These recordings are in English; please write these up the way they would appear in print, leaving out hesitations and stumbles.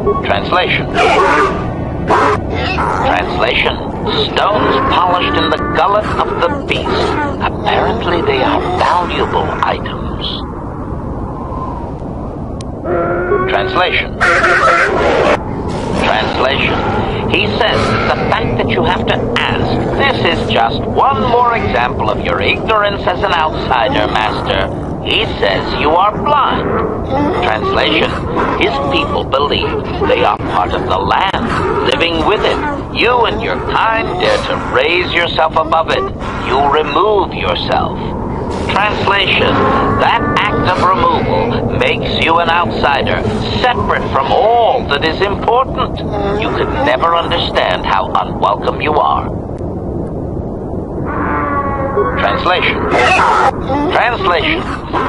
Translation. Translation. Stones polished in the gullet of the beast. Apparently they are valuable items. Translation. Translation. He says that the fact that you have to ask, this is just one more example of your ignorance as an outsider, Master. He says you are blind. Translation. His people believe they are part of the land, living with it. You and your kind dare to raise yourself above it. You remove yourself. Translation. That act of removal makes you an outsider, separate from all that is important. You could never understand how unwelcome you are. Translation. Translation.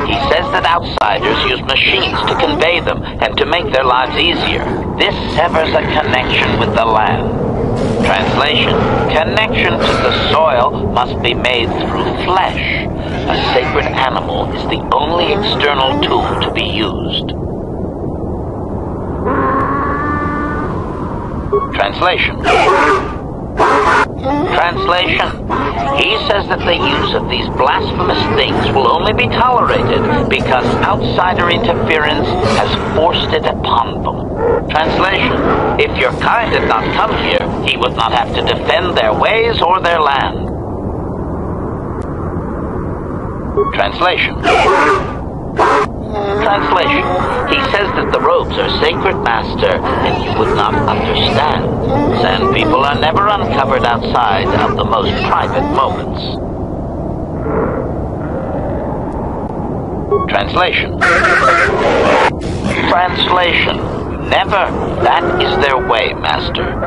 He says that outsiders use machines to convey them and to make their lives easier. This severs a connection with the land. Translation. Connection to the soil must be made through flesh. A sacred animal is the only external tool to be used. Translation. Translation. He says that the use of these blasphemous things will only be tolerated because outsider interference has forced it upon them. Translation. If your kind had not come here, he would not have to defend their ways or their land. Translation. Translation. He says that the robes are sacred, Master, and you would not understand. Sand people are never uncovered outside of the most private moments. Translation. Translation. Never. That is their way, Master.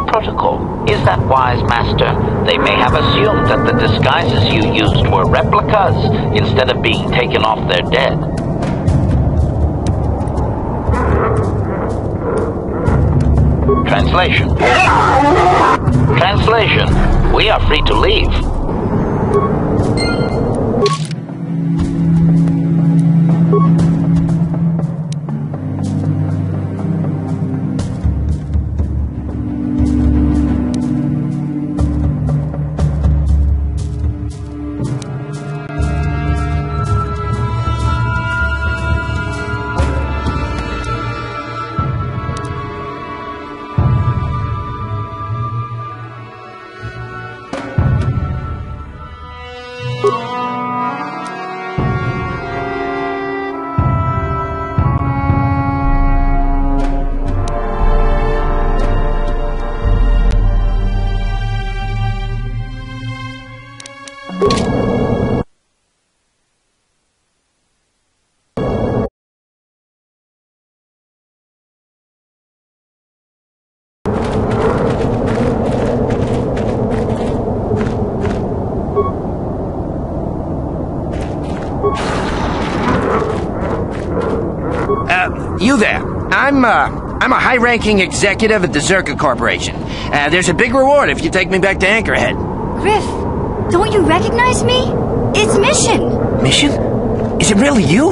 Protocol. Is that wise, Master? They may have assumed that the disguises you used were replicas instead of being taken off their dead. Translation. Translation. We are free to leave. You there. I'm a high-ranking executive at the Czerka Corporation. There's a big reward if you take me back to Anchorhead. Griff, don't you recognize me? It's Mission. Mission? Is it really you?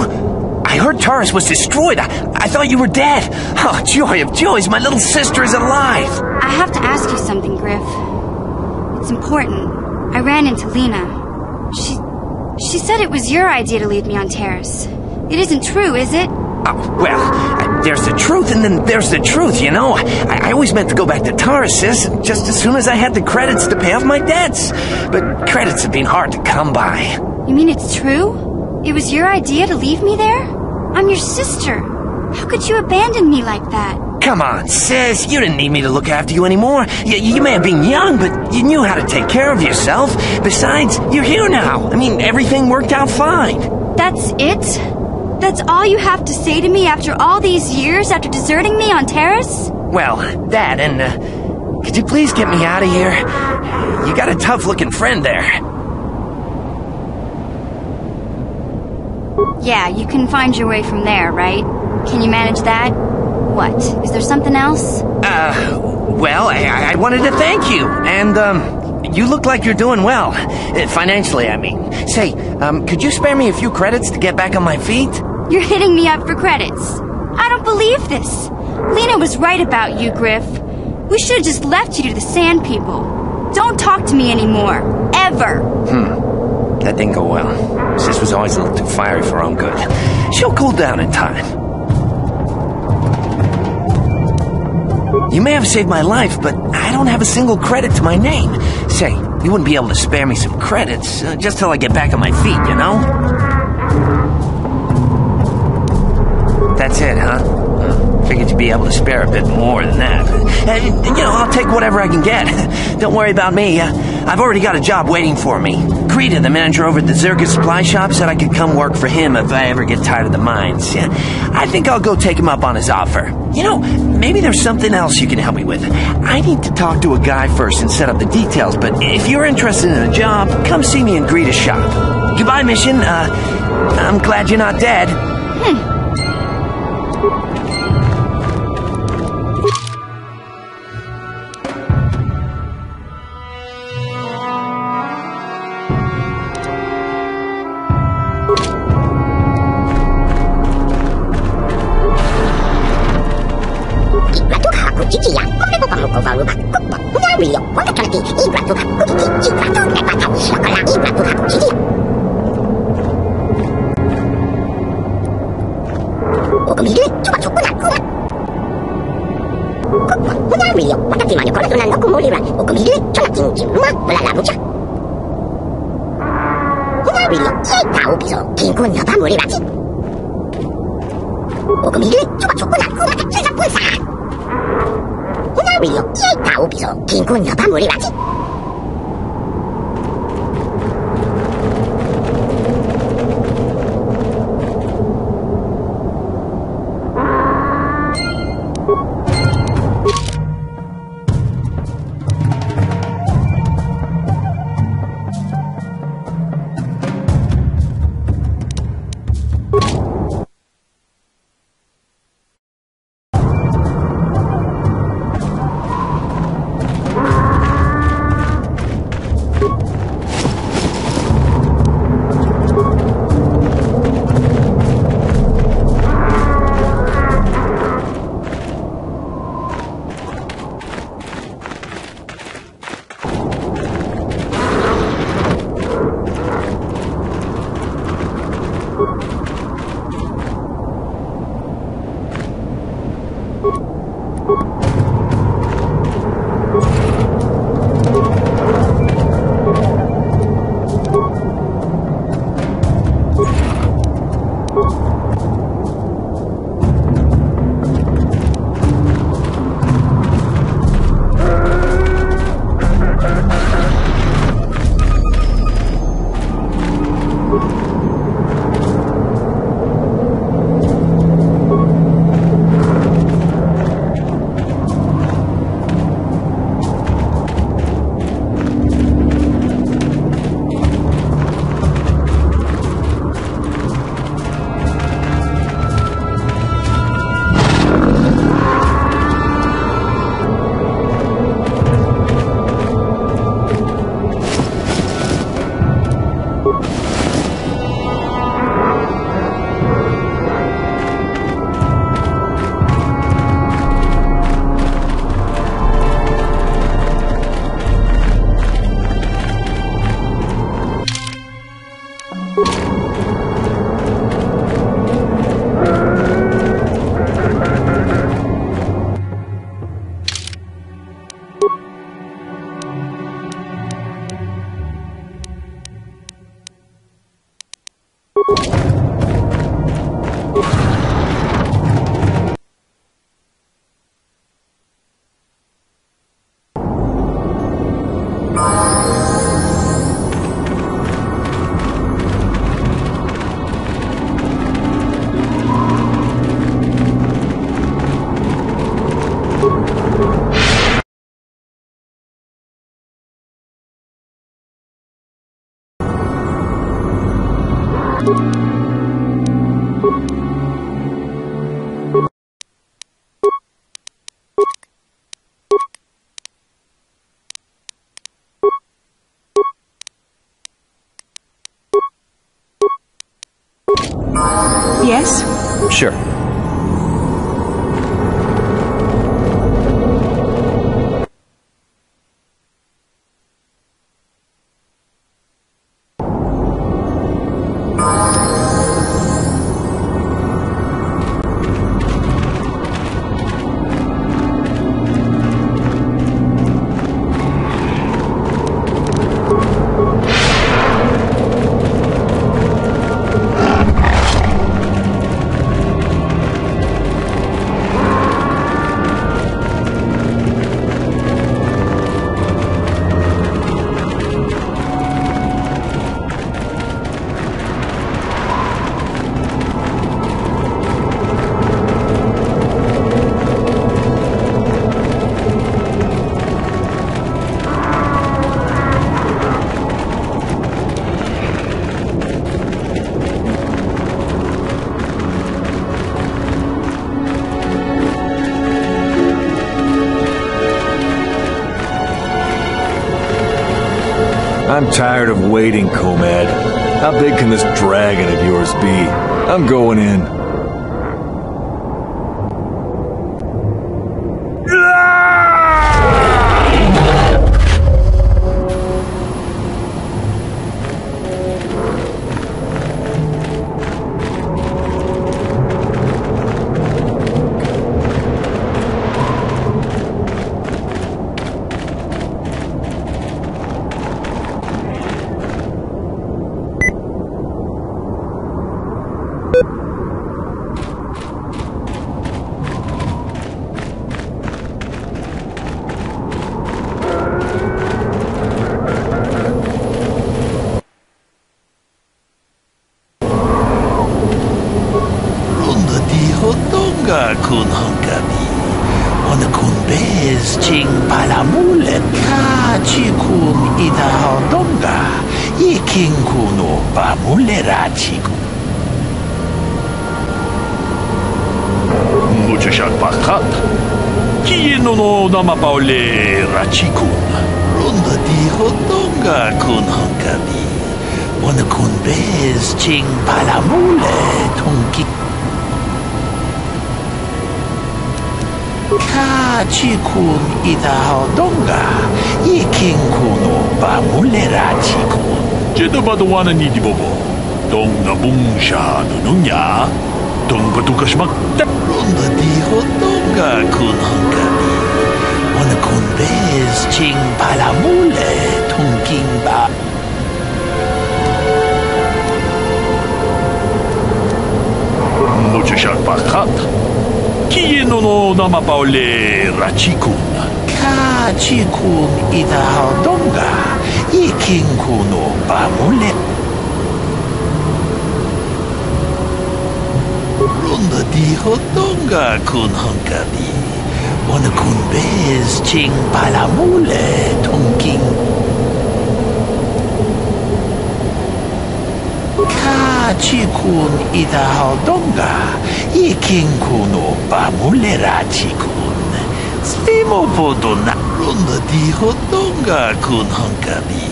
I heard Taris was destroyed. I thought you were dead. Oh, joy of joys, my little sister is alive. I have to ask you something, Griff. It's important. I ran into Lena. She said it was your idea to leave me on Taris. It isn't true, is it? Well, there's the truth and then there's the truth, you know. I always meant to go back to Taris, sis, just as soon as I had the credits to pay off my debts. But credits have been hard to come by. You mean it's true? It was your idea to leave me there? I'm your sister. How could you abandon me like that? Come on, sis, you didn't need me to look after you anymore. You may have been young, but you knew how to take care of yourself. Besides, you're here now. I mean, everything worked out fine. That's it? That's all you have to say to me after all these years, after deserting me on Taris? Well, that and, could you please get me out of here? You got a tough-looking friend there. Yeah, you can find your way from there, right? Can you manage that? What? Is there something else? Well, I wanted to thank you, and, you look like you're doing well. Financially, I mean. Say, could you spare me a few credits to get back on my feet? You're hitting me up for credits. I don't believe this. Lena was right about you, Griff. We should have just left you to the Sand People. Don't talk to me anymore. Ever. That didn't go well. Sis was always a little too fiery for her own good. She'll cool down in time. You may have saved my life, but I don't have a single credit to my name. Say, you wouldn't be able to spare me some credits, just till I get back on my feet, you know? That's it, huh? Figured you'd be able to spare a bit more than that. I'll take whatever I can get. Don't worry about me. I've already got a job waiting for me. Krita, the manager over at the Czerka supply shop, said I could come work for him if I ever get tired of the mines. I think I'll go take him up on his offer. Maybe there's something else you can help me with. I need to talk to a guy first and set up the details, but if you're interested in a job, come see me in Grita's shop. Goodbye, Mission. I'm glad you're not dead. Yes? Sure. I'm tired of waiting, Comad. How big can this dragon of yours be? I'm going in. kun hangami on kun bez ching palamule ka chikun ida hodonga ikin kuno pamulera chiku muchashat pakat kino no nama paule rachikun ronda di hodonga kun hangami on kun bez ching palamule tunki ka chikun ida hodonga ikin kuno pamulera chikun jedo baduana ni di bobo dong na bungsha nunya dong batukas magta ronda di hodonga kun hangami wana kun bez ching palamule tungking ba mucho sharp pakat Kino no nama paule rachikun ka chikun ida hodonga ikin kuno pamule ronda di hodonga kun hangami wana kun bez ching palamule tungking ka chikun ida hodonga ikin kuno pamulera chikun slimo podona ronda di hodonga kun hangami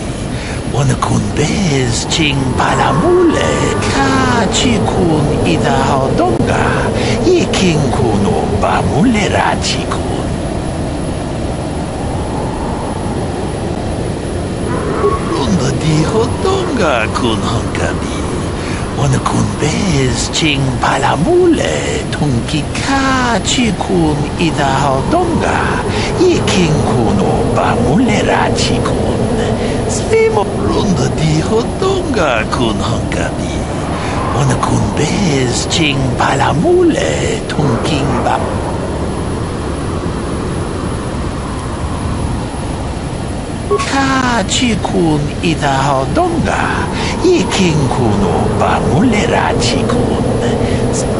wana kun bez ching palamule ka chikun ida hodonga ikin kuno pamulera chikun ronda di hodonga kun hangami wana kun bez ching palamule tungki ka chikun ida hodonga ikin kuno pamulera chikun slimo ronda di hodonga kun hangami wana kun bez ching palamule tungking ba ka chikun ida hodonga ikin kuno pamulera chikun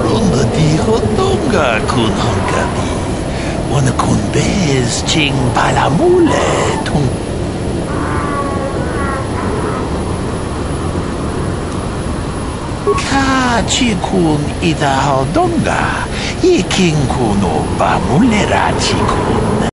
ronda di hodonga kun hangami wana kun bez ching palamule tung ka chikun ida hodonga ikin kuno pamulera chikun